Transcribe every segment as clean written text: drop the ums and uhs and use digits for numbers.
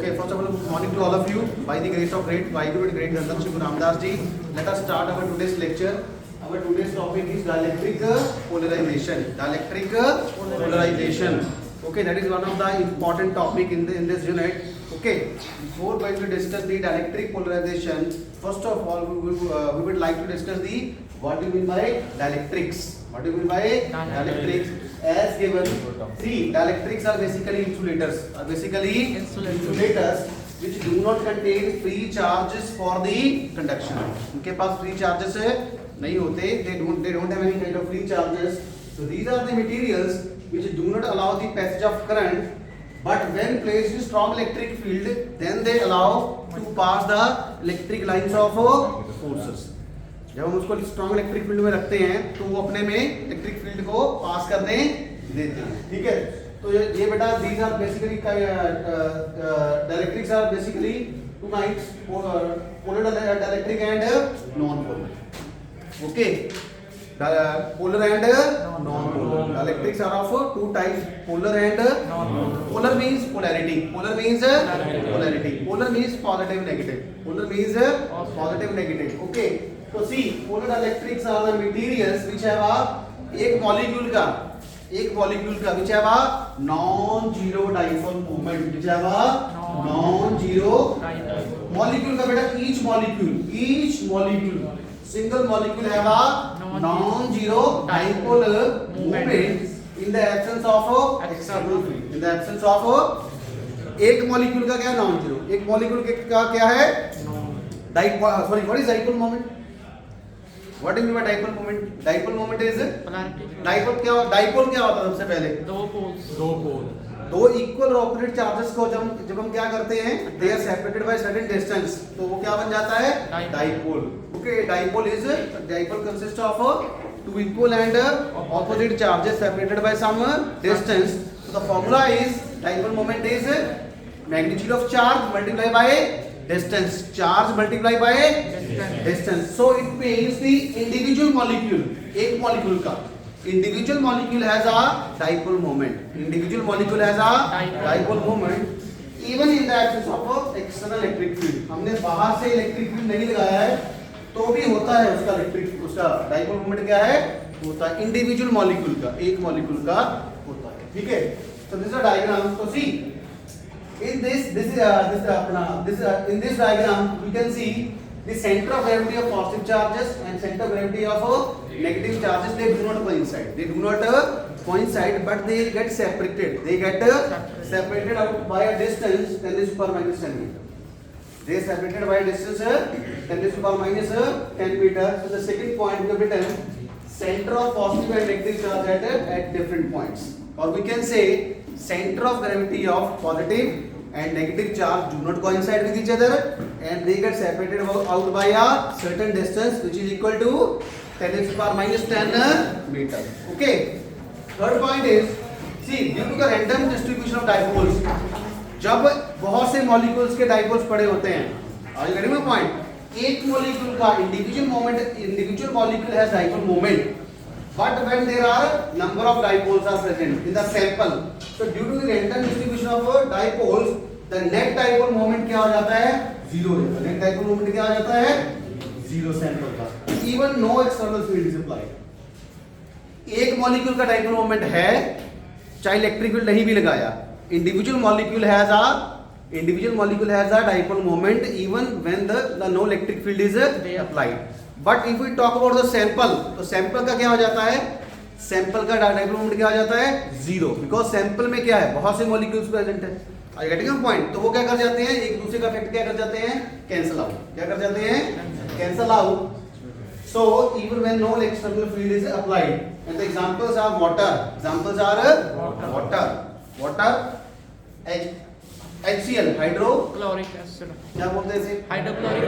Okay, first of all, good morning to all of you. By the grace of great Vaiguru, great Gandham Shri Guru Ramdas Ji, let us start our today's lecture. Our today's topic is dielectric polarization. Dielectric polarization. Okay, that is one of the important topic in this unit. Okay, before going to discuss the dielectric polarization, first of all, we would like to discuss the what do you mean by dielectrics. What do you mean by dielectrics? As given, see, dielectrics are basically insulators. Insulators which do not contain free charges for the conduction. उनके पास free charges नहीं होते. They don't have any kind of free charges. So these are the materials which do not allow the passage of current. But when placed in strong electric field, then they allow to pass the electric lines of forces. जब हम उसको strong electric field में रखते हैं तो वो अपने में इलेक्ट्रिक फील्ड को पास करने देते हैं. ठीक है, तो ये बेटा these are basically dielectrics are basically two types, polar dielectric and non polar. Okay, polar and non-polar. Dielectrics are of two types, polar and non-polar. Polar means polarity. Polar means polarity. Polar means positive, negative. Polar means positive, negative. Okay. So see, polar dielectrics are the materials which have a एक molecule का which have a non-zero dipole moment. Which have a non-zero molecule का बेटा each molecule single molecule have a non-zero dipole moment in the absence of external field. In the absence of एक molecule का क्या non-zero, एक molecule का क्या है dipole. Sorry, what is dipole moment? What do you mean by dipole moment? Dipole moment is dipole क्या होता है? सबसे पहले दो इक्वल ऑपोजिट चार्जेस को जब हम क्या करते हैं, they are separated by certain distance, तो वो क्या बन जाता है? Dipole. Okay, dipole consist of two equal and opposite charges separated by some distance. So the formula is dipole moment is magnitude of charge multiply by distance. Charge multiply by distance. So it means the individual molecule, एक molecule का individual molecule has a dipole moment. Individual molecule has a dipole moment even in the absence of external electric field. हमने बाहर से electric field नहीं लगाया है तो भी होता है उसका dipole moment क्या है? होता है individual molecule का, एक molecule का होता है. ठीक है, so this is a diagram. So see, in this diagram we can see the center of gravity of positive charges and center of gravity of negative charges. They do not coincide, but they get separated. Separated out by a distance 10 to the power minus 10 meter. They are separated by a distance 10 to the power minus 10 meter. So the second point we have written center of positive and negative charge at different points, or we can say center of gravity of positive and negative charge do not coincide with each other and they get separated out by a certain distance which is equal to 10 to the power minus 10 meter. Okay, third point is, see, due to the random distribution of dipoles, जब बहुत से molecules के dipoles पड़े होते हैं, are you getting my point? एक molecule का individual molecule has dipole moment, but when there are number of dipoles are present in the sample, so due to the random distribution of dipoles, the net dipole moment क्या हो जाता है? Zero. Net dipole moment क्या हो जाता है? Zero sample का. Even no external field is applied. एक molecule का dipole moment है, चाहे electric field नहीं भी लगाया. Individual molecule has a dipole moment even when the no electric field is applied. But if we talk about the sample, तो sample का क्या हो जाता है? Sample का dipole moment क्या हो जाता है? Zero. Because sample में क्या है? बहुत से molecules present है. Are you getting my point? तो वो क्या कर जाते हैं? एक दूसरे का effect क्या कर जाते हैं? Cancel out. क्या कर जाते हैं? Cancel out. So even when no external field is applied, and the examples are water. Water, HCl, hydrochloric acid, क्या बोलते हैं इसे? hydrochloric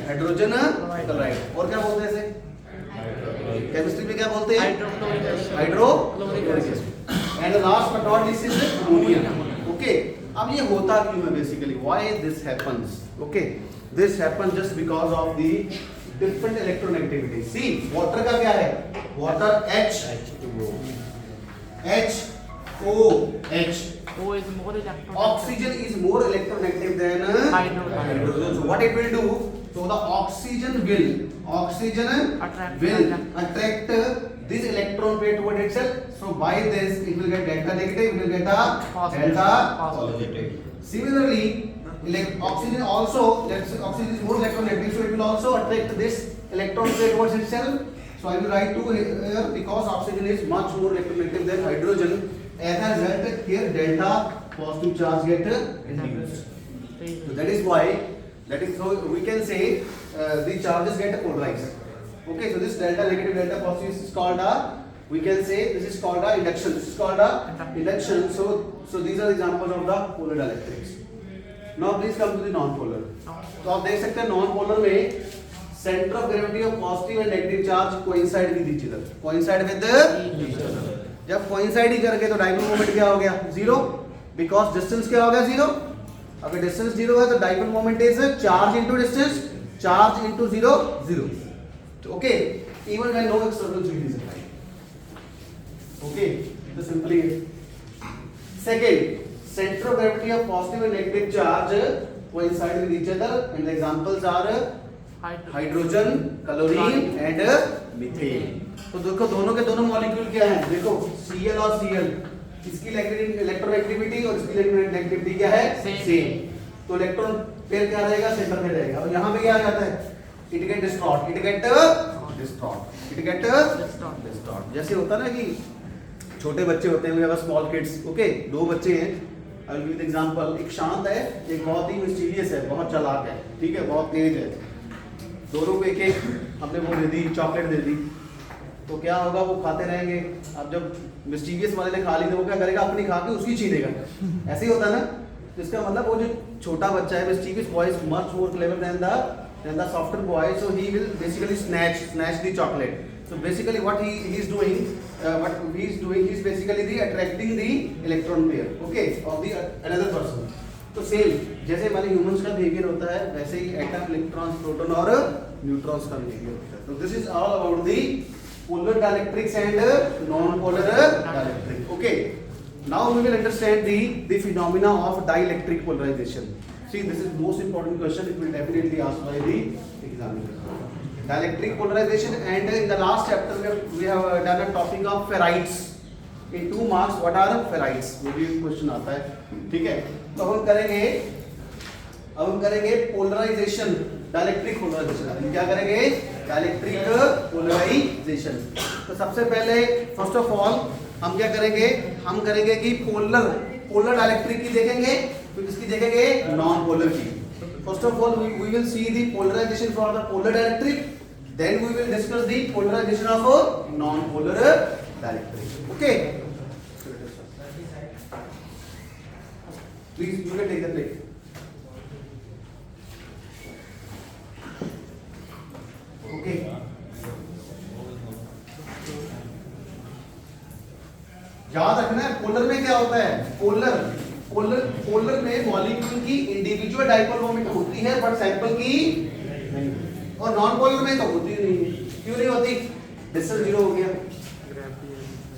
हाइड्रोजन acid, क्लोराइड, और क्या बोलते हैं इसे? केमिस्ट्री में क्या बोलते हैं? Hydrochloric acid. And last but not least is ammonia. Okay, अब ये होता क्यों है बेसिकली? Why this happens? Okay, this happens just because of the different electronegativity. See, water का क्या है? Water H OH. O is more electronegative. Oxygen is more electronegative than hydrogen. So what it will do? So the oxygen will attract this electron pair toward itself. So by this it will get delta negative, it will get a delta positive. Similarly, oxygen also, let's say oxygen is more electronegative, so it will also attract this electron pair towards itself. So I will write 2 here because oxygen is much more electronegative than hydrogen. As a result, here delta positive charge get induced. So that is why, so we can say the charges get polarized. Okay, so this delta negative, delta positive is called a, we can say this is called a induction. This is called a induction. So these are the examples of the polar dielectrics. Now please come to the non-polar. तो आप देख सकते हैं non-polar में center of gravity of positive and negative charge coincide with each other. Coincide with each other. जब coincide ही करके तो dipole moment क्या हो गया? Zero. Because distance क्या हो गया? Zero. अगर distance zero है तो dipole moment is charge into distance, charge into zero, zero. Okay. Even when no external field is applied. Okay. So simply second. Center of gravity of positive and negative charge coincide with each other, and the examples are hydrogen, chlorine and methane. तो देखो दोनों के दोनों molecule क्या हैं? देखो Cl और Cl, इसकी इलेक्ट्रोनेगेटिविटी और इसकी इलेक्ट्रोनेगेटिविटी क्या है? सेम. तो इलेक्ट्रॉन पेयर क्या रहेगा? सेंटर में रहेगा. और यहाँ पे क्या आ जाता है? It get destroyed. It get destroyed. जैसे होता है ना कि छोटे बच्चे होते हैं, we have small kids. Okay, 2 बच्चे हैं. I will give example. एक शांत है, एक बहुत ही मिस्टीरियस है, बहुत चालाक है, ठीक है, बहुत तेज है. दोनों को एक एक हमने वो दे दी, चॉकलेट दे दी, तो क्या होगा? वो खाते रहेंगे. अब जब मिस्टीरियस वाले ने खा ली तो वो क्या करेगा? अपनी खा के उसकी छीनेगा. ऐसे ही होता है ना. तो इसका मतलब वो जो छोटा बच्चा है, mysterious boy is much more clever than the softer boy, so he will basically snatch the chocolate. So basically what he is doing, he is basically attracting the electron pair, okay, of the another person. तो same जैसे हमारे humans का behaviour होता है, वैसे ही atom, electrons, proton और neutrons का behaviour होता है. तो this is all about the polar dielectrics and non-polar dielectric. Okay, now we will understand the phenomena of dielectric polarization. See, this is most important question. It will definitely asked by the examiner. Dielectric polarization, and in the last chapter we have done a topic of ferrites. In 2 marks, what are ferrites? वो भी question आता है, ठीक है. तो हम करेंगे polarisation, dielectric polarisation. हम क्या करेंगे? Dielectric polarisation. तो सबसे पहले फर्स्ट ऑफ ऑल हम क्या करेंगे? हम करेंगे कि पोलर डाइलेक्ट्रिक की देखेंगे, फिर इसकी देखेंगे नॉन पोलर की. First of all we will see the polarization for the polar dielectric, then we will discuss the polarization of non-polar dielectric. Okay, please you can take the plate. Okay, याद रखना है polar में क्या होता है. Polar में molecule की individual dipole moment होती है, बट सैंपल की नहीं. और नॉन पोलर में तो होती नहीं है. क्यों नहीं होती? डिस्टेंस जीरो हो गया.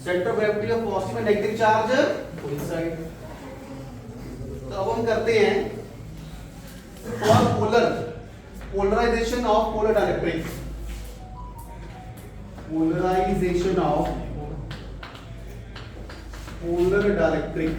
Centre of gravity of positive and negative charge coincide. तो अब हम करते हैं for polarization of polar dielectric. Polarization of polar dielectric.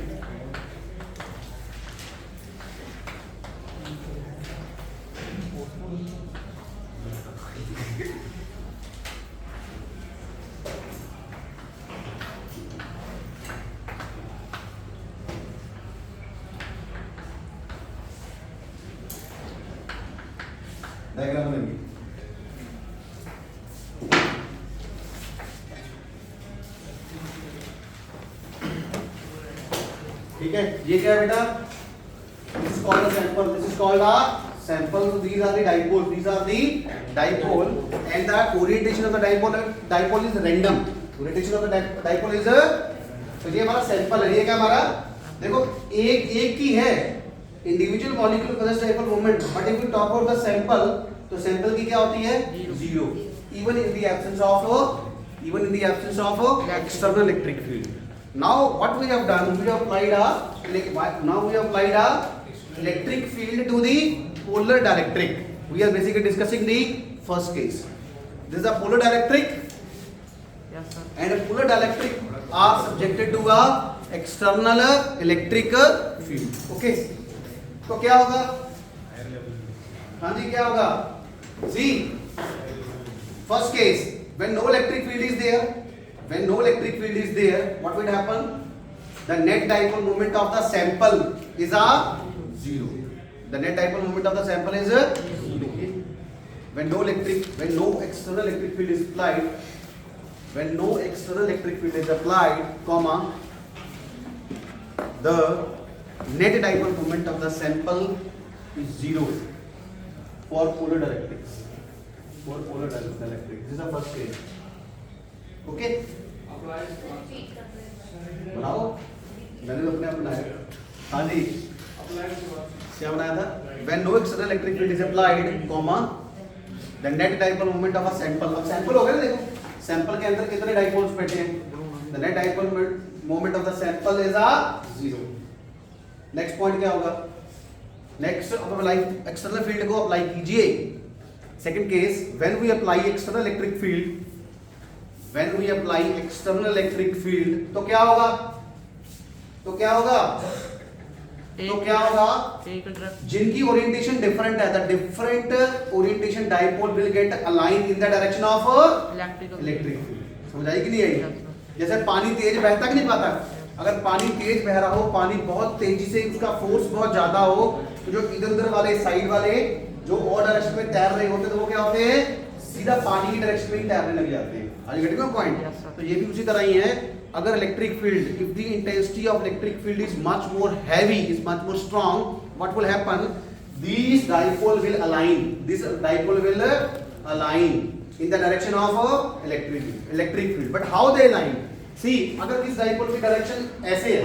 Diagram बनेगी. ठीक है, ये क्या है बेटा? This is called a sample. This is called a sample. So these are the dipoles. These are the dipole, and the orientation of the dipole is random. Orientation of the dipole is तो ये हमारा sample है. ये क्या हमारा? देखो एक ही है individual molecule possess dipole moment, but if we talk about the sample, तो सैंपल की क्या होती है? Zero. Even in the absence of external electric field. Now what we have done, we have applied a electric field to the polar dielectric. We are basically discussing the first case. This is a polar dielectric. Yes, sir. And a polar dielectric are subjected to a external electric field. Okay. तो क्या होगा? हाँ जी क्या होगा? See, first case, when no electric field is there, what will happen? The net dipole moment of the sample is a zero. The net dipole moment of the sample is a zero. When no external electric field is applied, comma, the net dipole moment of the sample is zero for polar dielectrics. This is the first case. Okay? बनाओ, मैंने तो अपने आप बनाया। हाँ जी, क्या बनाया था? When no external electric field is applied, comma, the net dipole moment of a sample. अब sample हो गया ना देखो, sample के अंदर कितने dipoles बैठे हैं? The net dipole moment of the sample is a zero. Next point क्या होगा? Next अब apply external field को apply कीजिए. Second case, when we apply external electric field, तो क्या होगा? जिनकी ओरिएंटेशन डिफरेंट है, the different orientation dipole will get aligned in the direction of electric field. समझ आई कि नहीं आई? जैसे पानी तेज बहता कि नहीं बहता? अगर पानी तेज बह रहा हो, पानी बहुत तेजी से, उसका फोर्स बहुत ज्यादा हो, तो जो इधर उधर वाले साइड वाले जो और डायरेक्शन में तैर रहे होते हैं, तो वो क्या होते हैं? सीधा पानी की डायरेक्शन में ही तैरने लग जाते हैं। Are you getting my point? तो ये भी उसी तरह ही है। अगर electric field, if the intensity of electric field is much more heavy, is much more strong, what will happen? These dipole will align in the direction of electric field. But how they align? See, अगर इस dipole की direction ऐसे है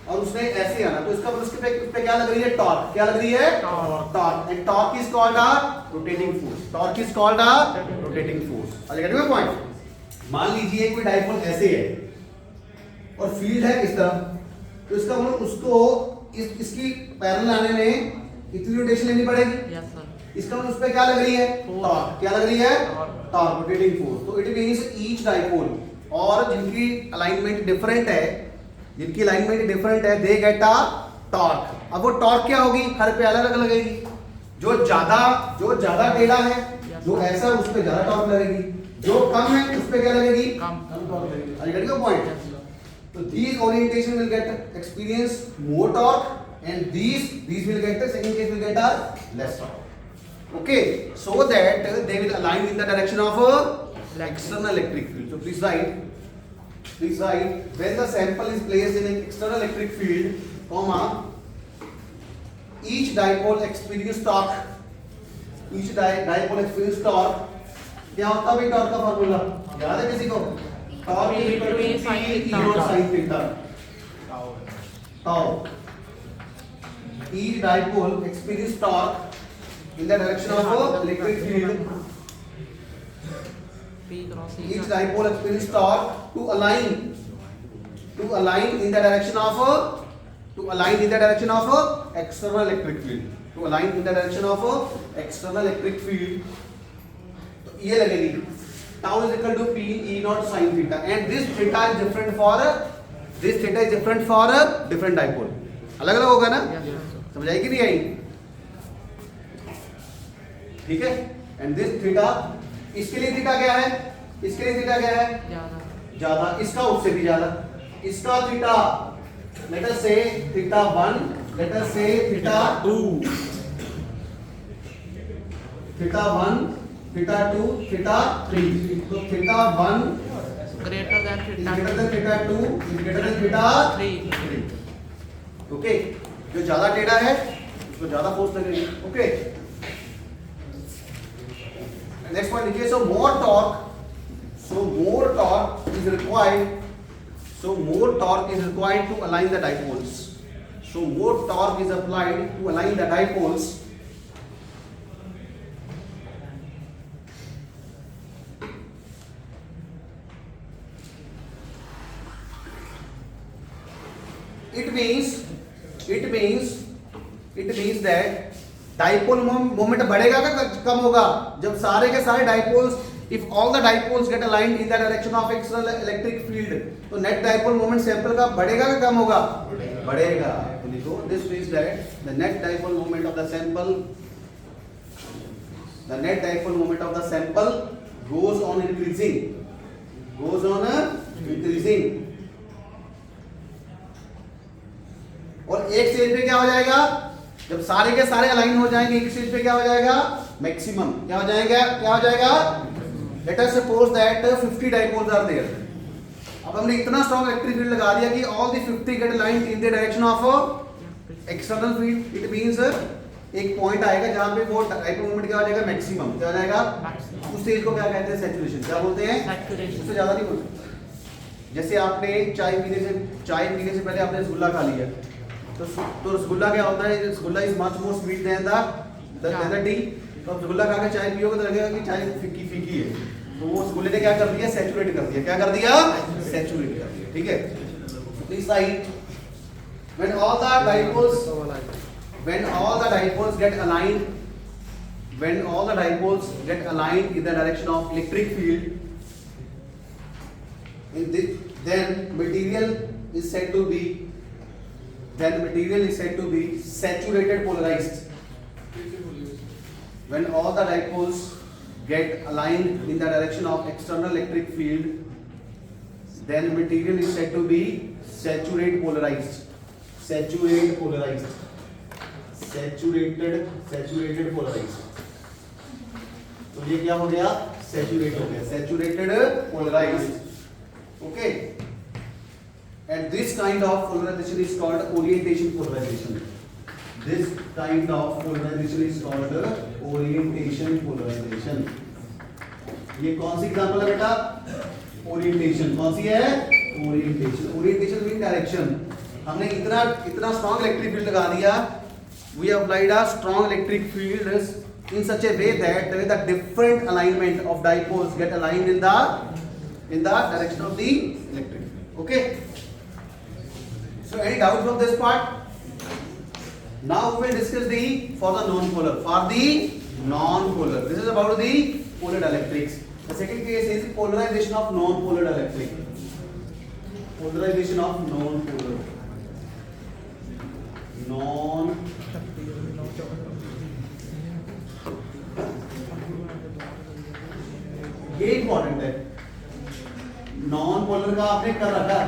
और उसने ऐसे आना, तो इसका उसके पे क्या लग रही है? टॉर्क। क्या लग रही है? Torque. And torque is called a rotating force. Are you getting my point? मान लीजिए कोई डाइपोल ऐसे है और फील्ड है इस तरफ, तो इसका मतलब उसको इसकी पैरेलल आने में इतनी रोटेशन लेनी पड़ेगी। Yes, sir. इसका मतलब उस पे क्या लग रही है? टॉर्क। क्या लग रही है? Torque, rotating force. तो इट मींस ईच डाइपोल, और जिनकी अलाइनमेंट डिफरेंट है, दे गेट अ टॉर्क। अब वो टॉर्क क्या होगी? हर पे अलग अलग लगेगी। जो ज्यादा टेढ़ा है, जो ऐसा, उस पे ज्यादा टॉर्क लगेगी। जो कम है, उस पे क्या लगेगी? कम टॉर्क लगेगी। Are you getting the point? So these orientation will get experience more torque, and these will get, the second case will get a less torque. Okay, so that they will align in the direction of external electric field. So please write when the sample is placed in an external electric field, comma, each dipole experience torque. क्या होता है भाई torque का formula? याद है किसी को? Torque is equal to P sin theta. Tau. Each dipole experience torque in the direction of electric field. Each dipole experience torque to align in the direction of external electric field. तो ये लगेगी tau is equal to P E naught sin theta, and this theta is different for different dipole. अलग अलग होगा ना? समझ आई कि नहीं आई? ठीक है? and this theta, इसके लिए थीटा क्या है? ज्यादा। इसका उससे भी ज्यादा। इसका theta, let us say theta 1, let us say theta 2, theta 1, theta 2, theta 3. तो theta 1 greater than theta 2 is greater than theta 3. Okay, जो ज्यादा टेढ़ा है उसको ज्यादा फोर्स लगेगी। ओके, नेक्स्ट पॉइंट लिखिए। सो मोर torque is required to align the dipoles. So more torque is applied to align the dipoles. That dipole moment बढ़ेगा क्या कम होगा? जब सारे के सारे dipoles, if all the dipoles get aligned in the direction of external electric field, तो net dipole moment sample का बढ़ेगा क्या कम होगा? बढ़ेगा। तो लिखो this means that the net dipole moment of the sample, the net dipole moment of the sample goes on increasing, goes on increasing, और एक स्टेज पे क्या हो जाएगा? जब सारे के सारे अलाइन हो जाएंगे एक स्टेज पे क्या हो जाएगा? मैक्सिमम। क्या हो जाएगा? क्या हो जाएगा? Let us suppose that 50 dipoles are there. अब हमने इतना स्ट्रॉन्ग इलेक्ट्रिक फील्ड लगा दिया कि all the 50 get aligned in the direction of external field. It means एक पॉइंट आएगा जहां पे वो डाइपोल मोमेंट क्या हो जाएगा? मैक्सिमम। क्या हो जाएगा? उस स्टेज को क्या कहते हैं? सैचुरेशन। क्या बोलते हैं? सैचुरेशन। उससे ज्यादा नहीं बोल सकते। जैसे आपने चाय पीने से पहले आपने रसगुल्ला खा लिया, तो रसगुल्ला क्या होता है? Rasgulla is much more sweet than the tea. तो आप रसगुल्ला खा के चाय पियोगे तो लगेगा कि चाय फीकी फीकी है, तो वो रसगुल्ले ने क्या कर दिया? सैचुरेट कर दिया। क्या कर दिया? सैचुरेट कर दिया। ठीक है, please right when all the dipoles get aligned, when all the dipoles get aligned in the direction of electric field, then material is said to be saturated polarized. When all the dipoles get aligned in the direction of external electric field, then material is said to be saturated polarized. Saturated polarized. तो ये क्या हो गया? Saturate हो गया। Saturated polarized. Okay. And this kind of polarization is called orientation polarization. This kind of polarization is called orientation polarization. ये कौन सी example है बेटा? ओरिएंटेशन। कौन सी है? ओरिएंटेशन। Orientation mean direction. हमने इतना स्ट्रॉन्ग इलेक्ट्रिक फील्ड लगा दिया, we applied a strong electric field in such a way that the different alignment of dipoles get aligned in the direction of the electric field. Okay, so any doubt from this part? Now we will discuss for the non-polar. For the non-polar, this is about the polar dielectrics. The second case is polarization of non-polar dielectric. Polarization of non-polar. ये important है। Non polar का आपने कर रखा।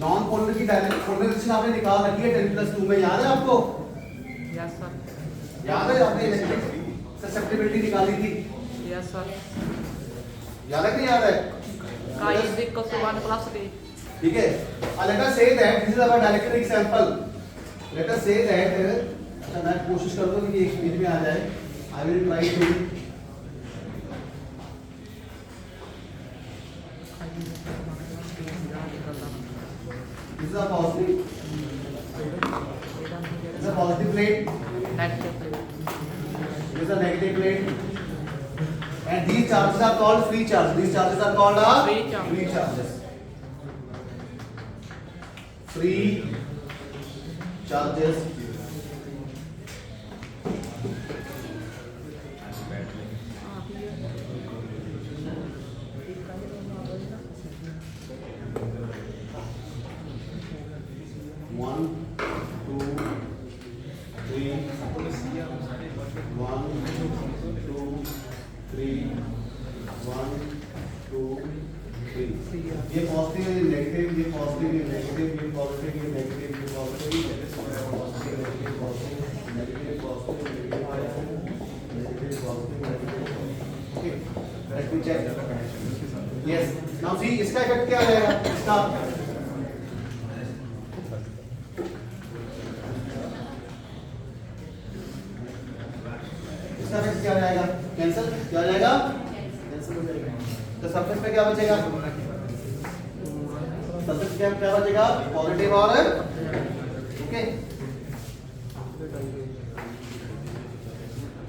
Non polar की polarisation आपने निकाल रखी है 10+2 में, याद है आपको? Yes sir. याद है? आपने इलेक्ट्रिक ससेप्टिबिलिटी निकाली थी। Yes sir. याद है कि याद है? का इज इक्वल टू 1 + 3। ठीक है। Let us say that this is our dielectric sample. Let us say that, अच्छा मैं कोशिश करूंगा कि एक पेज में आ जाए। I will try to this is a positive plate, negative plate. this is a negative plate, and these charges are called free charges. These charges are called free charges. Free charges. One, two, three. 1, 2, 3. 1, 2, 3. ये positive है, negative, ये positive, ये negative, ये positive, ये negative, ये positive, positive, negative, positive, negative, positive, negative, positive, negative. Okay, let me check. Yes, now see इसका effect क्या आएगा? इसका इफेक्ट क्या जाएगा? कैंसिल। क्या जाएगा? कैंसिल हो जाएगा। तो सरफेस पे क्या बचेगा? सरफेस क्या बचेगा? पॉजिटिव और okay.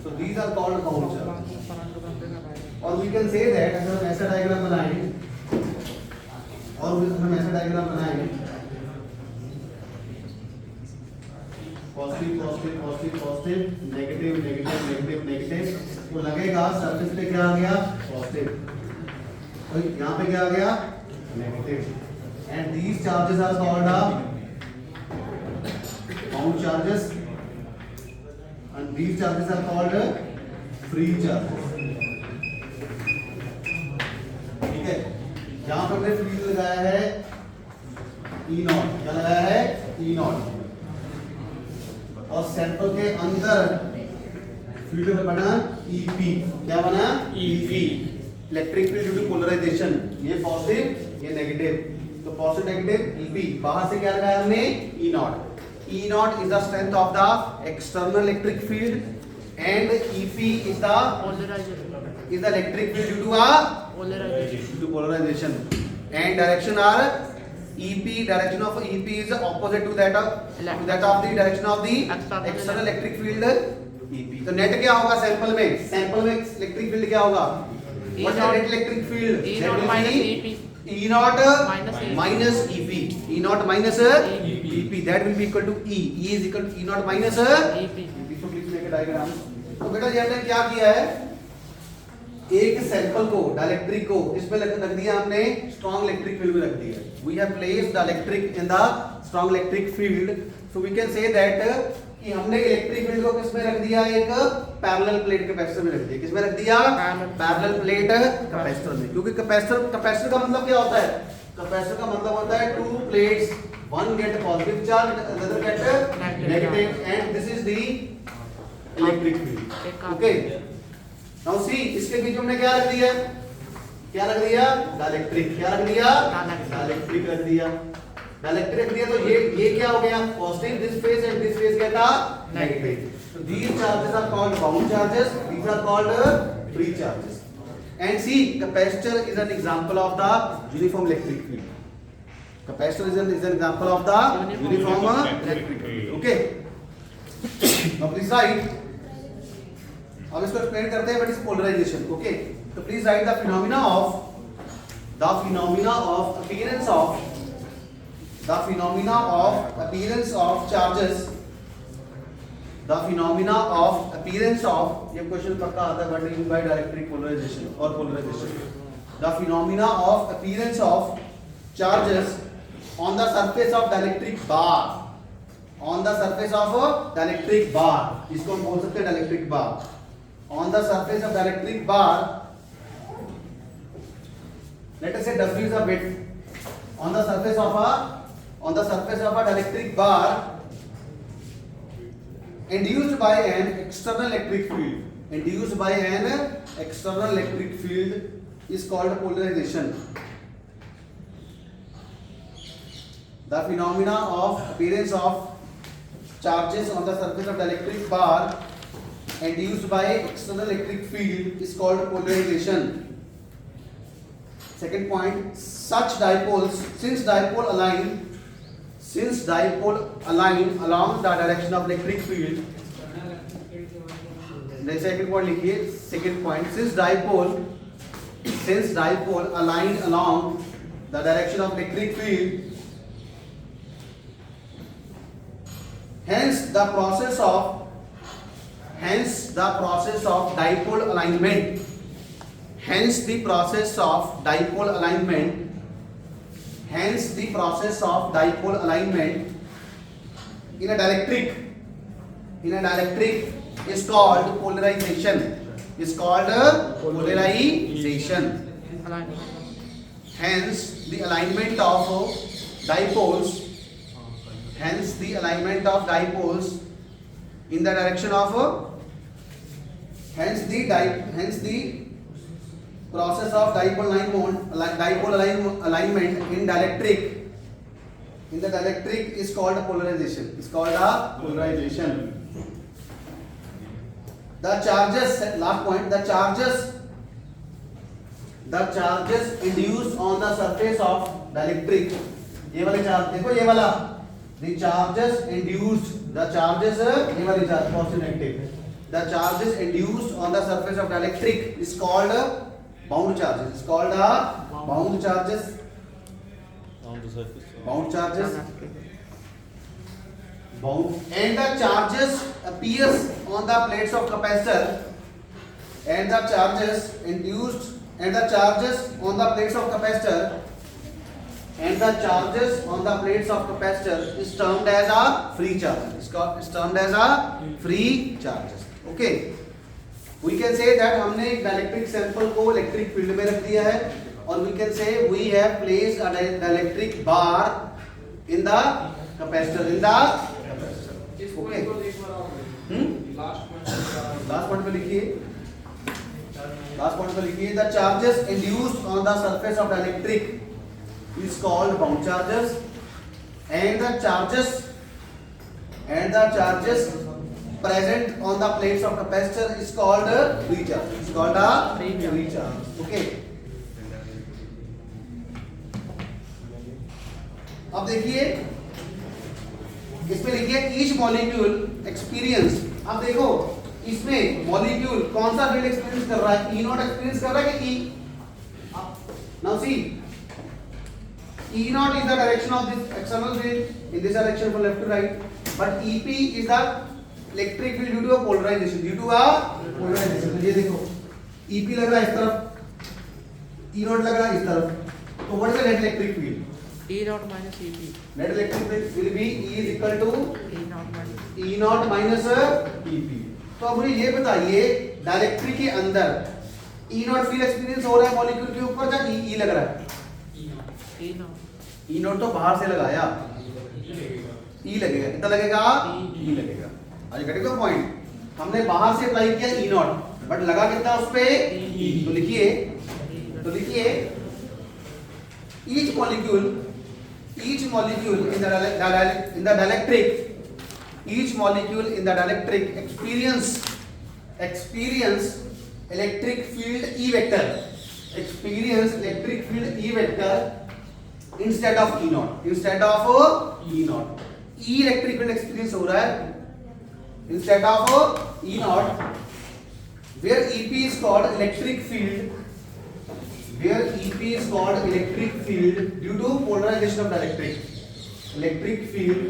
So these are called bound charge. और वी कैन से दैट अगर हम ऐसा डायग्राम बनाएं positive positive positive positive, negative negative negative negative, तो लगेगा सरफेस पे क्या आ गया, पॉजिटिव, तो यहाँ पे क्या आ गया, negative, and these charges are called bound charges and these charges are called free charges. ठीक है, यहाँ पर हमने फील्ड लगाया है E नॉट, क्या लगाया है E नॉट, और सैंपल के अंदर फील्ड बना EP, क्या बना EP, electric field due to polarization, ये पॉजिटिव ये नेगेटिव, तो पॉजिटिव नेगेटिव EP, बाहर से क्या लगाया हमने E naught. E naught is the strength of the external electric field and EP is the electric field due to polarization, and direction are EP, direction of EP is opposite to that of the direction of the external electric field EP. तो net क्या होगा sample में electric field क्या होगा, what is the net electric field, E naught minus EP. E naught minus EP, E naught minus EP, that will be equal to E is equal to E naught minus EP. so please make a diagram. तो बेटा ये हमने क्या किया है, एक sample को dielectric को इसमें रख दिया हमने स्ट्रॉन्ग इलेक्ट्रिक फील्ड में रख दिया, we have placed the electric in the strong electric field, so we can say that कि हमने इलेक्ट्रिक फील्ड को किसमें रख दिया, एक पैरेलल प्लेट कैपेसिटर में रख दिया, किसमें रख दिया, पैरेलल प्लेट कैपेसिटर में, क्योंकि कैपेसिटर का मतलब क्या होता है, कैपेसिटर का मतलब होता है to plates, one get positive charge other get negative, and this is the electric field. Okay, now see इसके बीच में हमने क्या रख दिया, डाइलेक्ट्रिक, क्या रख दिया, डाइलेक्ट्रिक रख दिया, डाइलेक्ट्रिक रख दिया, तो ये क्या हो गया, positive this face and this face get negative, so these charges are called bound charges, these are called free charges, and see capacitor is an example of the uniform electric field, capacitor is an example of the uniform electric field. Okay, now please write, अब इसको explain करते हैं what is polarization. Okay, तो please write the phenomena of appearance of charges, the phenomena of appearance of, ये question पक्का आता है, what is by dielectric polarization और polarization, the phenomena of appearance of charges on the surface of dielectric bar, on the surface of dielectric bar, इसको हम बोल सकते हैं dielectric bar, on the surface of dielectric bar, let us say W is a width, on the surface of a dielectric bar induced by an external electric field, is called polarization. The phenomena of appearance of charges on the surface of dielectric bar induced by external electric field is called polarization. Second point, such dipoles, since dipole align along the direction of electric field, the second point लिखिए, second point, since dipole align along the direction of electric field, hence the process of dipole alignment, in a dielectric is called polarization, hence the alignment of dipoles in the direction of hence the process of dipole alignment in the dielectric is called polarization. The charges, last point, the charges induced on the surface of dielectric, ये वाले charge देखो, ये वाला, the charges induced, ये वाली charge positive negative, the charges induced on the surface of dielectric is called bound charges, bound and the charges appears on the plates of capacitor and the charges induced and the charges on the plates of capacitor and the charges on the plates of capacitor is termed as a free charge. It's termed as a free charges. Okay, we can say that हमने एक dielectric sample को electric field में रख दिया है और we can say we have placed a dielectric bar in the capacitor Okay. Last point पे लिखिए the charges induced on the surface of dielectric is called bound charges and the charges present on the plates of capacitor is called free charge. It's called a free charge. Okay. अब देखिए इसमें लिखिए each molecule experience. अब देखो इसमें molecule कौन सा field experience कर रहा है? E नॉट एक्सपीरियंस कर रहा है कि E? Now see, E naught is the direction of this external field in this direction from left to right, but EP is the electric field due to a polarization. ये देखो EP लग रहा है इस तरफ, E naught लग रहा है इस तरफ. तो what is the net electric field? E naught minus EP. Net electric field will be E is equal to E naught minus EP. तो अब मुझे ये बताइए डायरेक्ट्री के अंदर E naught फील्ड एक्सपीरियंस हो रहा है मॉलिक्यूल के ऊपर या E लग रहा है? E naught. E naught तो बाहर से लगाया, E लगेगा. कितना लगेगा? E लगेगा. आज गेटिंग द पॉइंट. हमने बाहर से अप्लाई किया E naught बट लगा कितना उस पे? E. तो लिखिए each molecule in the dielectric experience electric field E vector. Experience electric field E vector instead of E naught. E electric field experience हो रहा है instead of E naught, where EP is called electric field. Where EP is called electric field due to polarization of dielectric. Electric field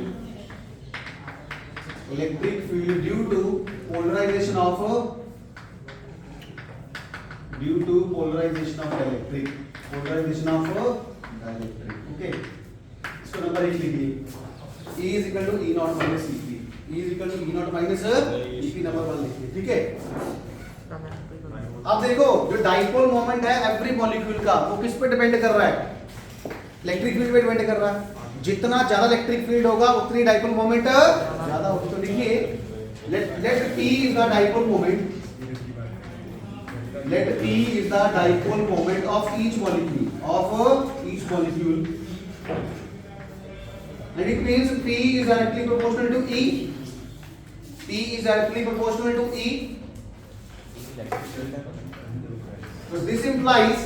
due to polarization of dielectric. Okay. इसको number 1 लिखिए. E is equal to E naught minus EP. E is equal to E naught minus EP number 1 लिखिए. ठीक है. अब देखो जो dipole moment है every molecule का वो किस पे डिपेंड कर रहा है? इलेक्ट्रिक फील्ड पे डिपेंड कर रहा है. जितना ज्यादा इलेक्ट्रिक फील्ड होगा उतनी डाइपोल मोमेंट ज्यादा होगी. तो लिखिए let P is the dipole moment. Let P is the dipole moment of each molecule. And it means P is directly proportional to E. So this implies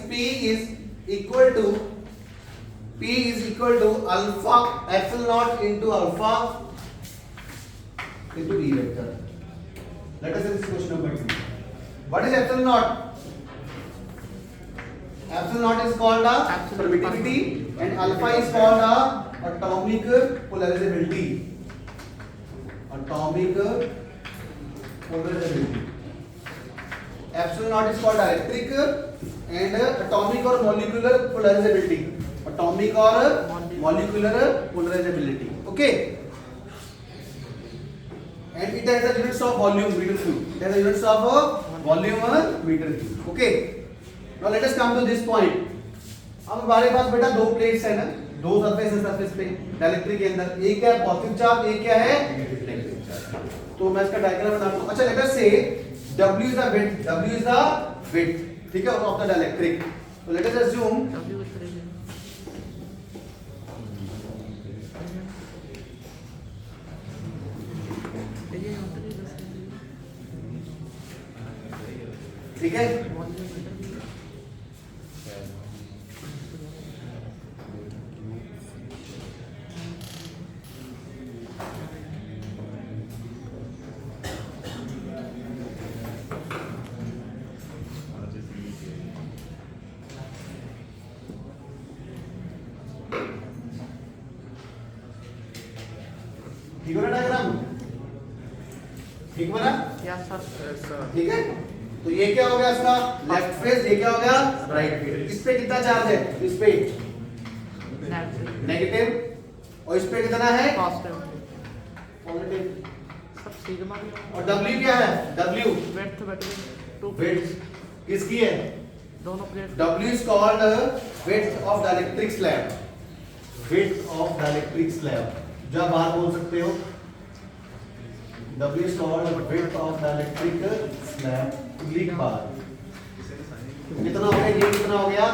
P is equal to alpha epsilon naught into alpha into E vector. Let us see this question number 2. What is epsilon naught? Epsilon naught is called a permittivity and alpha is called a atomic polarizability. Epsilon naught is called dielectric and atomic or molecular polarizability. Okay. And it has the units of volume meter cube. Okay. Now let us come to this point. अब हमारे पास बेटा दो plates है ना, दो surface पे dielectric के अंदर एक है पॉजिटिव चार्ज, एक क्या है नेगेटिव चार्ज. तो मैं इसका डायग्राम बना दूं. अच्छा लेट अस से W is the width, ठीक है, ऑफ द डाइलेक्ट्रिक. तो लेट अस अज्यूम ठीक है. ठीक है ना डायग्राम? ठीक बना? Yes, sir. ठीक है, तो ये क्या हो गया इसका लेफ्ट फेस, ये क्या हो गया राइट फेस। इस पे कितना चार्ज है? इस पे Negative. नेगेटिव, और इस पे कितना है Positive. पॉजिटिव। सब सिग्मा भी और W क्या है? W width between two width plates. किसकी है? दोनों plate W is called width of the electric slab, width of the electric slab, जो आप बाहर बोल सकते हो। W is called width of the electric slab, लिख बाहर। कितना हो गया ये? कितना हो गया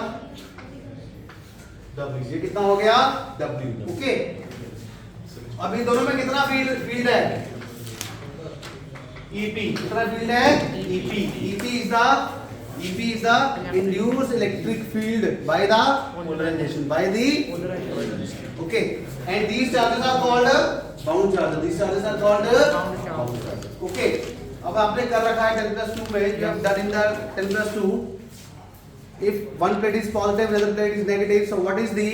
W, ये कितना हो गया W, ओके। अब इन दोनों में कितना फील्ड है? EP, कितना फील्ड है? EP is the induced electric field by the polarization, by the okay, and these charges are called bound charges, these charges are called bound charges, okay। अब आपने कर रखा है 10+2 में, जब done in the 10+2, if one plate is positive another plate is negative, so what is the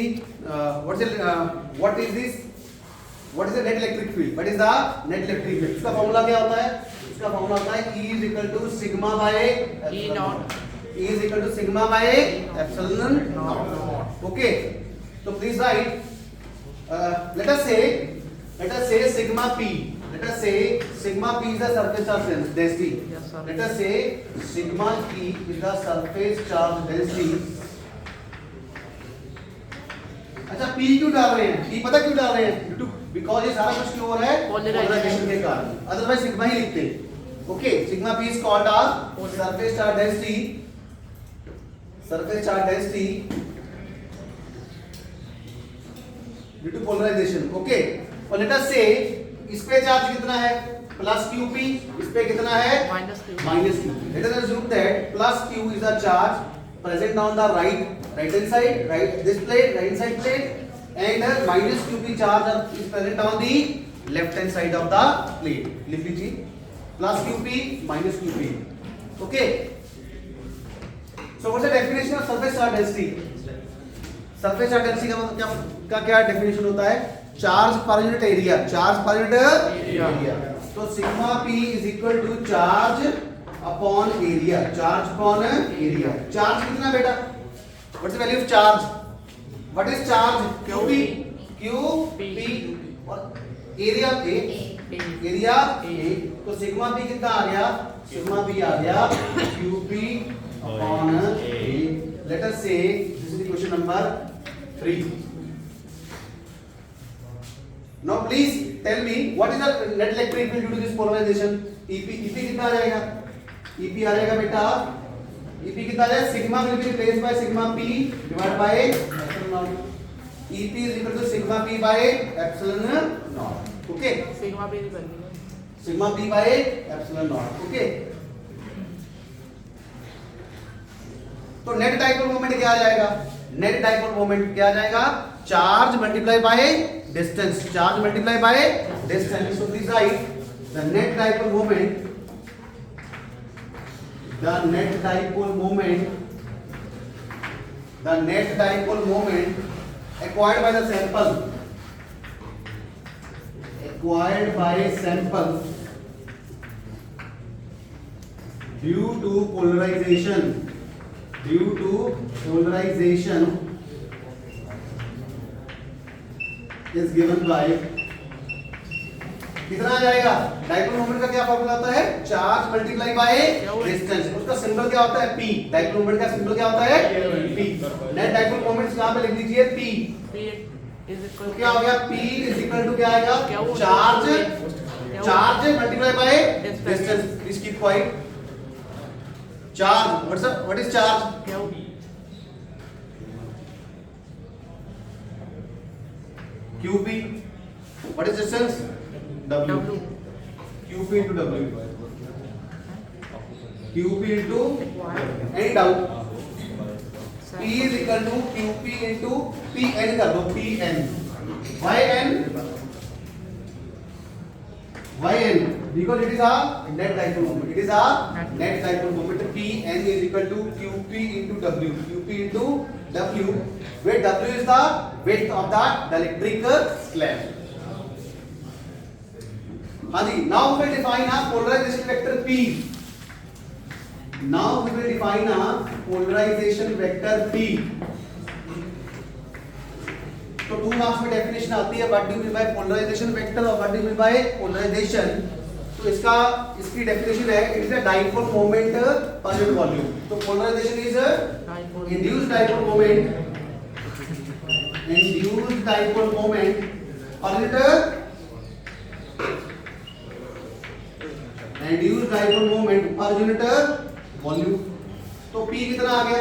what is the net electric field? What is the net electric field? इसका formula क्या होता है? इसका फॉर्मूला होता है E is equal to sigma by E naught. E is equal to sigma by epsilon naught. Okay. So please write. Let us say sigma p. Let us say sigma p is the surface charge density. Yes, sir. Let us say sigma p is the surface charge density. अच्छा P क्यों डाल रहे हैं? P पता क्यों डाल रहे हैं? बिकॉज ये सारा कुछ क्यों हो रहा है? पोलराइजेशन के कारण। अदरवाइज सिग्मा ही लिखते हैं। Okay, sigma P is called as surface charge density. Surface charge density due to polarization. Okay. और let us say इस पे चार्ज कितना है? प्लस QP, इस पे कितना है? minus Q. Minus Q. Let us assume that plus Q is the charge present on the right hand side, this plate, right hand side plate, and minus QP charge is present on the left hand side of the plate. लिख लीजिए, plus QP minus QP. Okay. So what's the definition of surface charge density? Surface charge density का मतलब क्या definition होता है? Charge per unit area. Charge per unit area. तो sigma P is equal to charge upon area. Charge upon area. Charge कितना बेटा? What's the value of charge? What is charge? QP. QP और area A. Area A. तो sigma P कितना आ गया? Sigma P आ गया QP upon A. Let us say this is the question number 3. Now please tell me what is the net electric field due to this polarization? EP कितना आ जाएगा? EP आ जाएगा बेटा, EP कितना आ जाएगा? Sigma will be replaced by sigma P divided by epsilon naught. EP is equal to sigma P by epsilon naught. Okay? Sigma P की value है Sigma P by epsilon naught. Okay? तो net dipole moment क्या आ जाएगा? Net dipole moment क्या आ जाएगा? Charge multiply by distance. Charge multiply by distance. So please write the net dipole moment. The net dipole moment acquired by the sample. Acquired by sample due to polarization. Due to polarization is given by कितना आ जाएगा? Dipole moment का क्या formula होता है? Charge multiply by distance. उसका symbol क्या होता है? P. डाइपोल मोमेंट का सिंबल क्या होता है? P. नेट डाइपोल मोमेंट कहां पे लिख दीजिए? P. P is equal तो क्या हो गया? P is equal to क्या आएगा? Charge multiply by distance. Please keep quiet. Charge. What is charge? QP. What is distance? W. QP into W. QP into any doubt? P is equal to QP into PN कर दो. PN. Why N? Why N? Because it is a net dipole moment. It is a net dipole moment. Pn is equal to QP into W. QP into W, where W is the width of the electric slab. हाँ जी, now we will define a polarization vector P. Now we will define a polarization vector P. तो 2 marks में definition आती है, what do you mean by polarization vector और what do you mean by polarization. तो इसकी definition है, it is a dipole moment per unit volume. तो polarization is induced dipole moment, induced dipole moment per unit, induced dipole moment per unit volume. तो P कितना आ गया,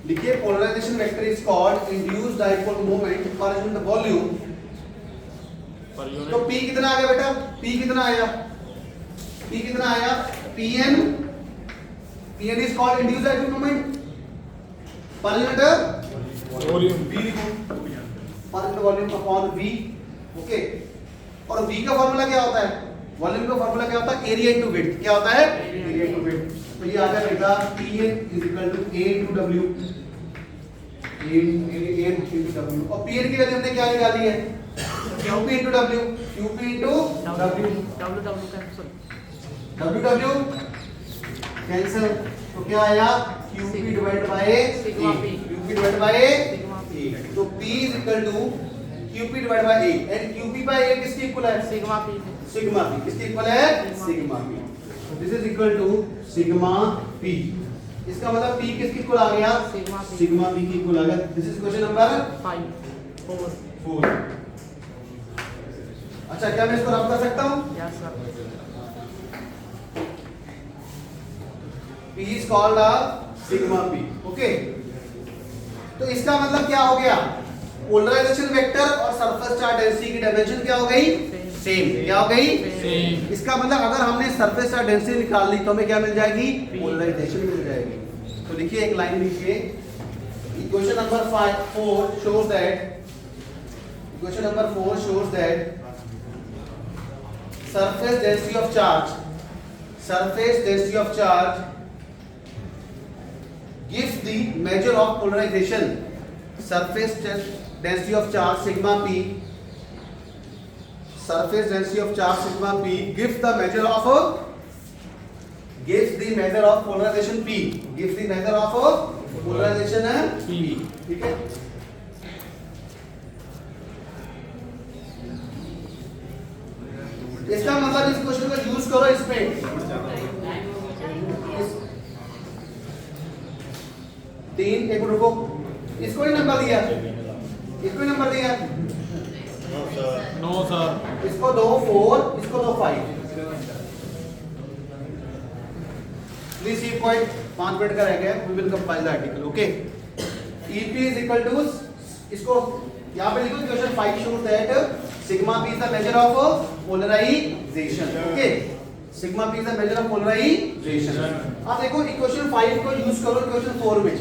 लिखिए polarization vector is called induced dipole moment per unit volume. तो P कितना आ गया बेटा, P कितना आया, P कितना आया, Pn is called induced dipole moment per unit volume. V लिखो, पर unit volume upon V. Okay, और V का फार्मूला क्या होता है, वॉल्यूम का फार्मूला क्या होता है, एरिया इनटू विड्थ. क्या होता है, एरिया इनटू विड्थ. तो ये आ जाएगा Pn is equal to A into W, A into W. और Pn की वैल्यू हमने क्या निकाली है, QP into W, QP into W, W cancel. W cancel. तो क्या आया, QP divide by Sigma P. QP divide by Sigma P. A. तो P is equal to QP divide by A. And QP by A किसके equal है, Sigma P. Sigma P. किसके equal है, sigma P. This is equal to sigma P. इसका मतलब P किसके equal आ गया, Sigma P. Sigma P के equal आ गया. This is question number 5 4. 4. अच्छा, क्या मैं इसको रब कर सकता हूं, Yes sir. P is called a sigma P. Okay, तो इसका मतलब क्या हो गया, पोलराइजेशन वेक्टर और सरफेस चार्ज डेंसिटी की डायमेंशन क्या हो गई, सेम. क्या हो गई, सेम. इसका मतलब अगर हमने सरफेस चार्ज डेंसिटी निकाल ली तो हमें क्या मिल जाएगी, पोलराइजेशन मिल जाएगी. तो लिखिए, एक लाइन लिखिए, equation number 4 shows that, equation number 4 shows that surface density of charge, surface density of charge gives the measure of polarization. Surface density of charge sigma P, surface density of charge sigma P gives the measure of polarization P, gives the measure of polarization P. ठीक है, इसका मतलब इस question को use करो इसमें. तीन, एक रुको, इसको ही नंबर दिया, इसको ही नंबर दिया, नो सर. इसको दो 4, इसको दो 5. प्लीज सी पॉइंट 5 मिनट का रह गया, we will compile the article. Okay, EP is equal to, इसको यहां पे लिखो, question 5 shows that sigma P is the measure of polarization. Okay, sigma P is the measure of polarization. अब देखो, equation 5 को यूज करो इक्वेशन 4 में.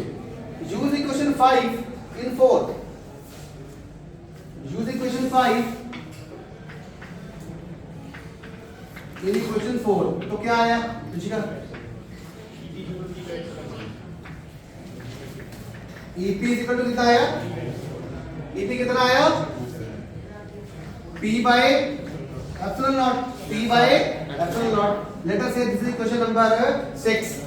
use equation 5 in 4, use equation 5 in equation 4. तो क्या आया Ruchika, EP is equal to कितना आया, EP कितना आया, P by epsilon naught, P by epsilon naught. Let us say this is question number 6.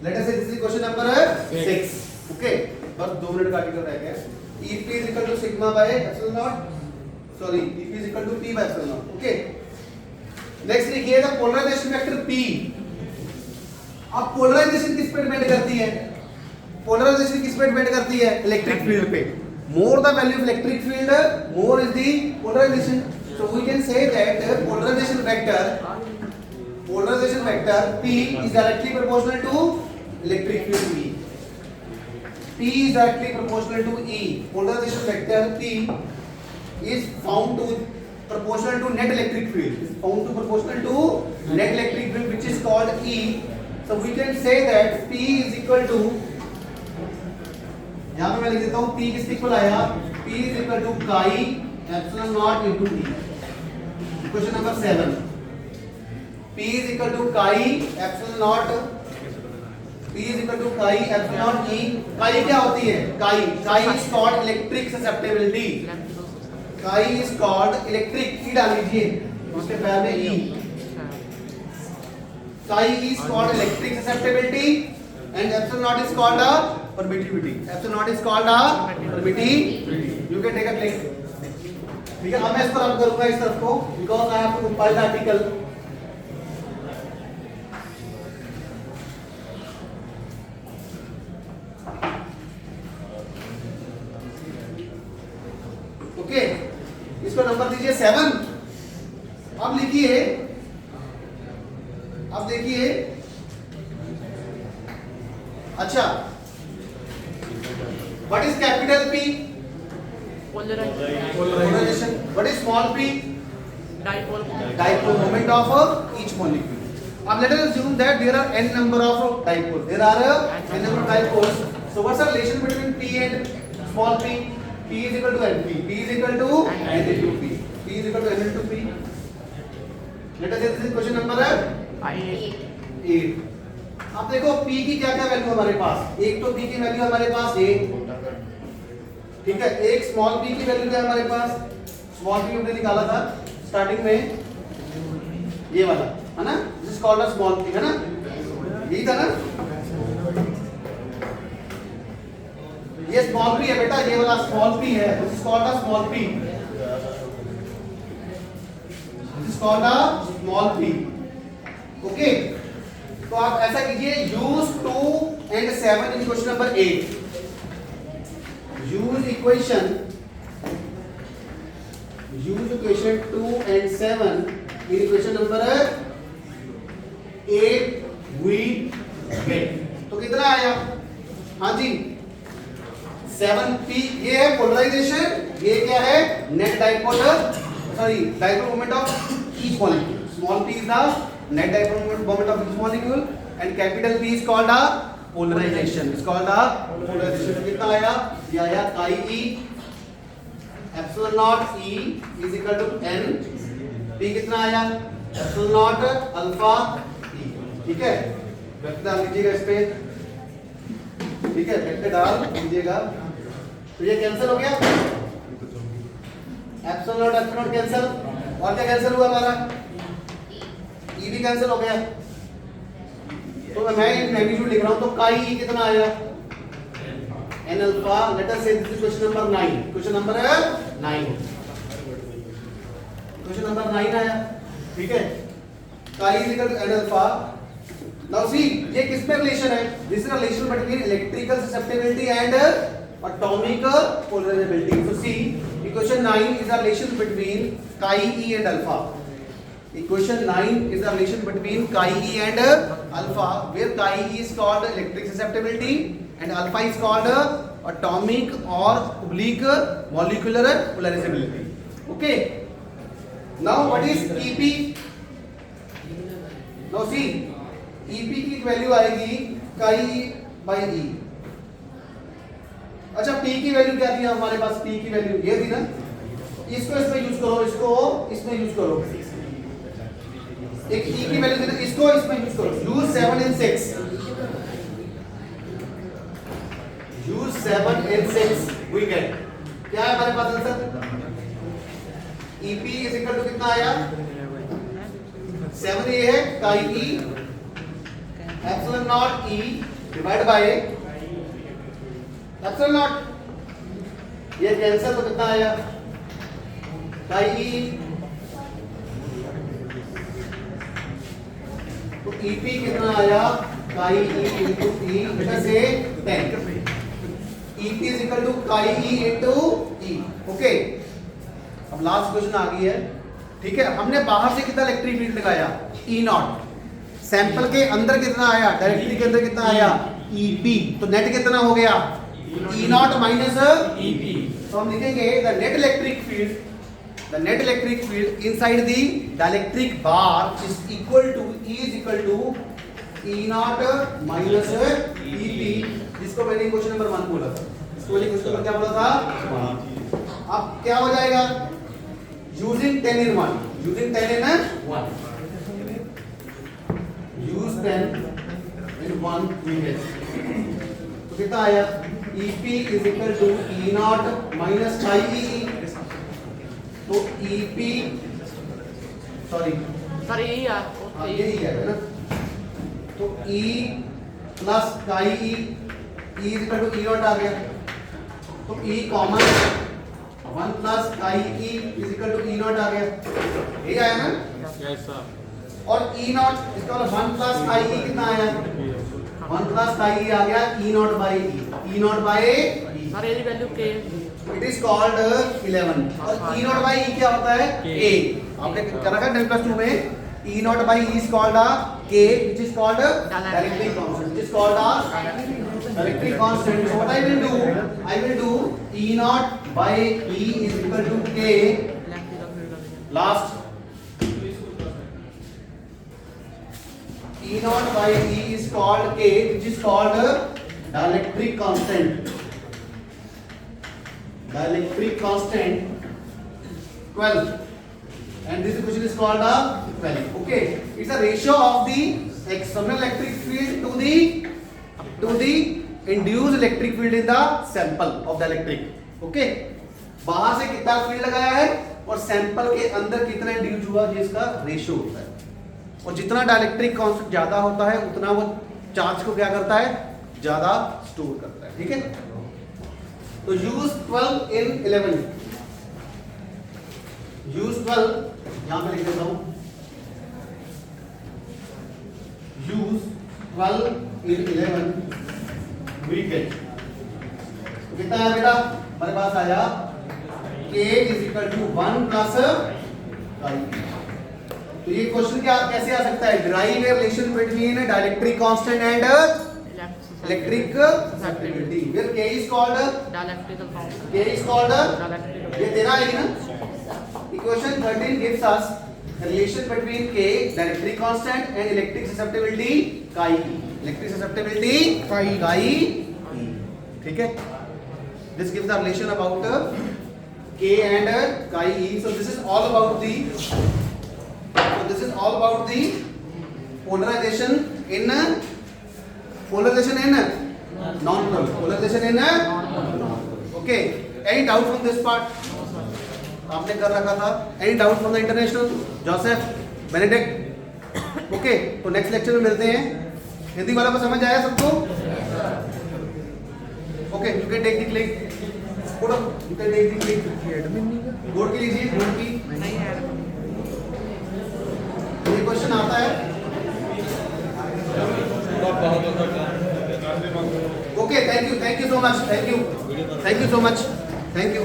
Let us say this is question number 6. Okay, बस 2 minute का article रह गया. EP is equal to sigma by epsilon naught. Sorry, EP is equal to P by epsilon naught. Okay. Next लिखिएगा polarisation vector P. अब polarisation किस पे depend करती है, पोलराइजेशन किस पे डिपेंड करती है, इलेक्ट्रिक फील्ड पे. More the value of electric field, more is the polarization. So we can say that polarization vector P is directly proportional to electric field E. P is directly proportional to E. Polarization vector P is found to proportional to net electric field. Is found to proportional to net electric field, which is called E. So we can say that P is equal to, यहाँ पे मैं लिख देता हूँ, P किसके equal आया, P is equal to chi epsilon naught into E. Question number 7. P is equal to chi epsilon naught, P is equal to chi epsilon naught E. Chi क्या होती है, chi is called electric susceptibility. Chi is called electric, E डाल लीजिए, इसके पैर में E. Chi is called electric susceptibility and epsilon naught is called a permittivity. Epsilon naught is called a permittivity. You can take a click. ठीक है, अब मैं इसको रब करूंगा इस तरफ को because I have to compile the article. Okay, इसको नंबर दीजिए 7. अब लिखिए, अब देखिए, अच्छा, what is capital P? Polarization. What is small p? Dipole. Dipole moment of each molecule. Now let us assume that there are n number of dipoles. There are n number of dipoles. So what's the relation between P and small p? P is equal to NP. P is equal to N into P. P is equal to N into P. Let us say this is question number 8. अब देखो P की क्या क्या value हमारे पास? एक तो P की value हमारे पास है, ठीक है. एक स्मॉल p की वैल्यू क्या है हमारे पास? स्मॉल p हमने निकाला था स्टार्टिंग में, ये वाला है ना, this is called a small p, है ना, यही था ना. ये स्मॉल p है बेटा, ये वाला स्मॉल p है, this is called a small p. This is called a small p. Okay, तो आप ऐसा कीजिए, use 2 and 7 in question number 8. use equation 2 and 7 in equation number 8 we get. तो कितना आया? हाँ जी, 7p. ये है पोलराइजेशन, ये क्या है? Net dipole, sorry dipole moment of each molecule. Small p is the net dipole moment of each molecule and capital P is called a polarization. It's called a polarization. कितना आया? ये आया chi e epsilon naught e is equal to n. P कितना आया? epsilon naught alpha e. ठीक है, vector डाल दीजिएगा इस पे, ठीक है, वेक्टर डाल दीजिएगा. तो ये कैंसिल हो गया, epsilon naught कैंसिल, और क्या कैंसिल हुआ हमारा? e भी कैंसिल हो गया. तो मैं मैग्नीट्यूड लिख रहा हूं, तो chi e कितना आया? n alpha. लेट अस से this is question number 9. Question number 9. Question number 9 आया, ठीक है. chi is equal to n alpha. Now see, ये किस में रिलेशन है? This is relation between electrical susceptibility and atomic polarizability. So see, equation 9 is a relation between chi e and alpha. Equation 9 is the relation between chi e and alpha, where chi e is called electric susceptibility and alpha is called atomic or oblique molecular polarizability. Okay. Now what is EP? Now see, EP की value आएगी chi by e. अच्छा, P की value क्या थी हमारे पास? P की value ये थी ना, इसको इसमें यूज करो, इसको इसमें यूज करो. एक E की वैल्यू देना, इसको इसमें यूज करो. Use 7 and 6. Use 7 and 6 we get. क्या है हमारे पास answer? EP is equal to कितना आया? 7 ये है chi e epsilon naught e divide by epsilon naught. ये कैंसिल, तो कितना आया? chi e. तो EP कितना आया? chi e into e, बेटा से 10. EP is equal to chi e into e. Okay, अब लास्ट क्वेश्चन आ गई है, ठीक है. हमने बाहर से कितना इलेक्ट्रिक फील्ड लगाया? E not. सैंपल के अंदर कितना आया? डायरेक्टली के अंदर कितना आया? EP. तो नेट कितना हो गया? E not minus EP. तो हम लिखेंगे the net electric field, the net electric field inside the dielectric bar is equal to E is equal to E naught minus EP, जिसको मैंने क्वेश्चन नंबर 1 बोला था. इसको मैंने क्वेश्चन नंबर क्या बोला था? अब क्या हो जाएगा? Using 10 in 1, using 10 in 1, use 10 in 1 we get. तो कितना आया? EP is equal to E naught minus chi e. तो EP सॉरी सर यही है हाँ यही है ना। तो E plus chi E is equal to E not आ गया। तो E common 1 plus chi E is equal to E not आ गया, यही आया ना। Yes, sir. और E नॉट इसका मतलब 1 प्लस काई E कितना आया, 1 प्लस काई E आ गया E not by E not by E। Sir ये वैल्यू के इट इज कॉल्ड 11 और E नॉट बाई E क्या होता है K। आपने क्या रखा 10+2 में E not by E is called a K which is called a dielectric constant, which is called a dielectric constant. So what I will do E naught by E is equal to K electrical field last E naught by E is called K which is called a dielectric constant. Dielectric constant 12 and this equation is called a 12. Okay, it's a ratio of the external electric field to the induced electric field in the sample of the electric. Okay, बाहर से कितना field लगाया है और sample के अंदर कितना induce हुआ, जिसका रेशियो होता है। और जितना डाइलेक्ट्रिक कांस्टेंट ज्यादा होता है उतना वो चार्ज को क्या करता है, ज्यादा स्टोर करता है। ठीक है, तो यूज 12 इन 11, यूज 12 यहां पे लिख देता हूं, यूज 12 इन 11 वी गेट कितना है बेटा, हमारे पास आया k is equal to 1 plus chi. तो ये क्वेश्चन क्या कैसे आ सकता है, derive a relation between dielectric constant and electric susceptibility, where k is called dielectrical constant k is called dielectrical ये तेरा आएगी ना। Equation 13 gives us the relation between k dielectric constant and electric susceptibility chi e, electric susceptibility chi e। ठीक है, this gives the relation about k and chi e. So this is all about the polarization in non-polar, polarization in okay. Any doubt from this part? आपने कर रखा था। Any doubt from the international Joseph Benedict? Okay, तो next lecture में मिलते हैं। हिंदी वाला को समझ आया सबको? Okay, you can take the click, put up, you can take the click. Admin नहीं, बोर्ड की लीजिए, बोर्ड की नहीं है। ये क्वेश्चन आता है। Okay, thank you so much, thank you so much, thank you.